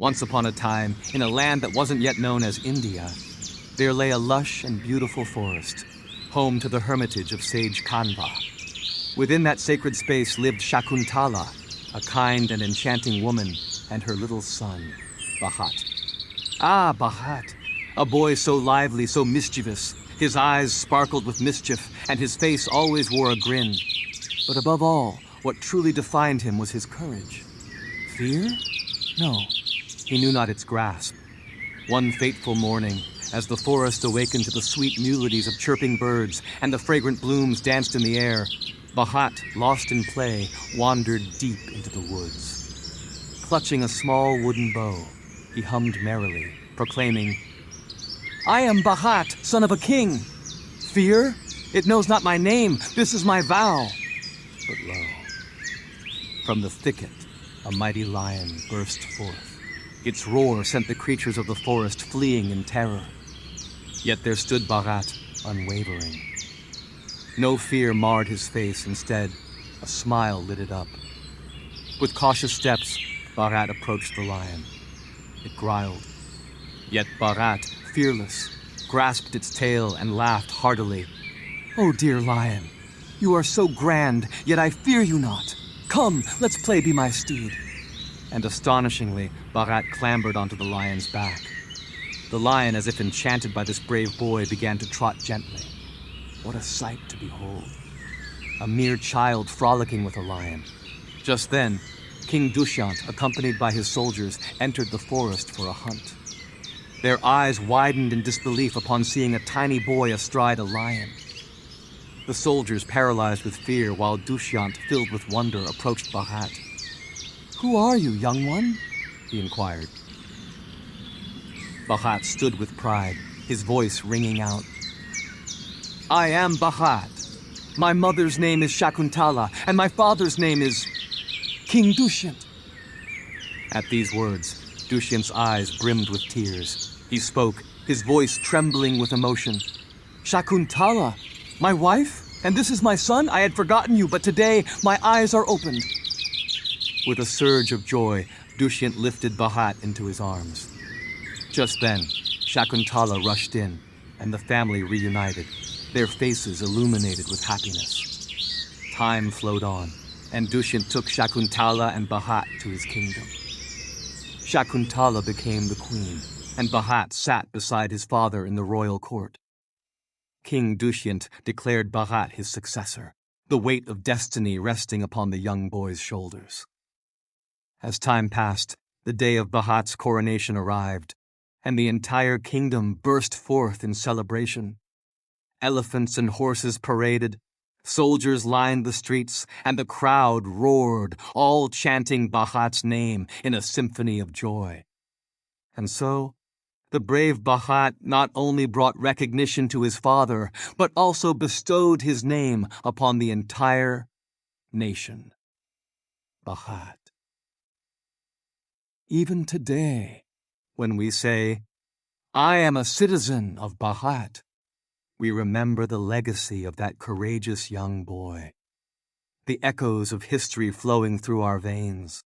Once upon a time, in a land that wasn't yet known as India, there lay a lush and beautiful forest, home to the hermitage of sage Kanva. Within that sacred space lived Shakuntala, a kind and enchanting woman, and her little son, Bharat. Ah, Bharat, a boy so lively, so mischievous. His eyes sparkled with mischief, and his face always wore a grin. But above all, what truly defined him was his courage. Fear? No, he knew not its grasp. One fateful morning, as the forest awakened to the sweet melodies of chirping birds and the fragrant blooms danced in the air, Bharat, lost in play, wandered deep into the woods. Clutching a small wooden bow, he hummed merrily, proclaiming, "I am Bharat, son of a king. Fear? It knows not my name. This is my vow." But lo, from the thicket, a mighty lion burst forth. Its roar sent the creatures of the forest fleeing in terror. Yet there stood Bharat, unwavering. No fear marred his face. Instead, a smile lit it up. With cautious steps, Bharat approached the lion. It growled. Yet Bharat, fearless, grasped its tail and laughed heartily. "Oh, dear lion, you are so grand, yet I fear you not. Come, let's play Be My Steed." And astonishingly, Bharat clambered onto the lion's back. The lion, as if enchanted by this brave boy, began to trot gently. What a sight to behold! A mere child frolicking with a lion. Just then, King Dushyant, accompanied by his soldiers, entered the forest for a hunt. Their eyes widened in disbelief upon seeing a tiny boy astride a lion. The soldiers, paralyzed with fear, while Dushyant, filled with wonder, approached Bharat. "Who are you, young one?" he inquired. Bharat stood with pride, his voice ringing out. "I am Bharat. My mother's name is Shakuntala, and my father's name is King Dushyant." At these words, Dushyant's eyes brimmed with tears. He spoke, his voice trembling with emotion. "Shakuntala, my wife? And this is my son? I had forgotten you, but today my eyes are opened." With a surge of joy, Dushyant lifted Bharat into his arms. Just then, Shakuntala rushed in, and the family reunited, their faces illuminated with happiness. Time flowed on, and Dushyant took Shakuntala and Bharat to his kingdom. Shakuntala became the queen, and Bharat sat beside his father in the royal court. King Dushyant declared Bharat his successor, the weight of destiny resting upon the young boy's shoulders. As time passed, the day of Bharat's coronation arrived, and the entire kingdom burst forth in celebration. Elephants and horses paraded, soldiers lined the streets, and the crowd roared, all chanting Bharat's name in a symphony of joy. And so, the brave Bharat not only brought recognition to his father, but also bestowed his name upon the entire nation. Bharat. Even today, when we say, "I am a citizen of Bharat," we remember the legacy of that courageous young boy, the echoes of history flowing through our veins,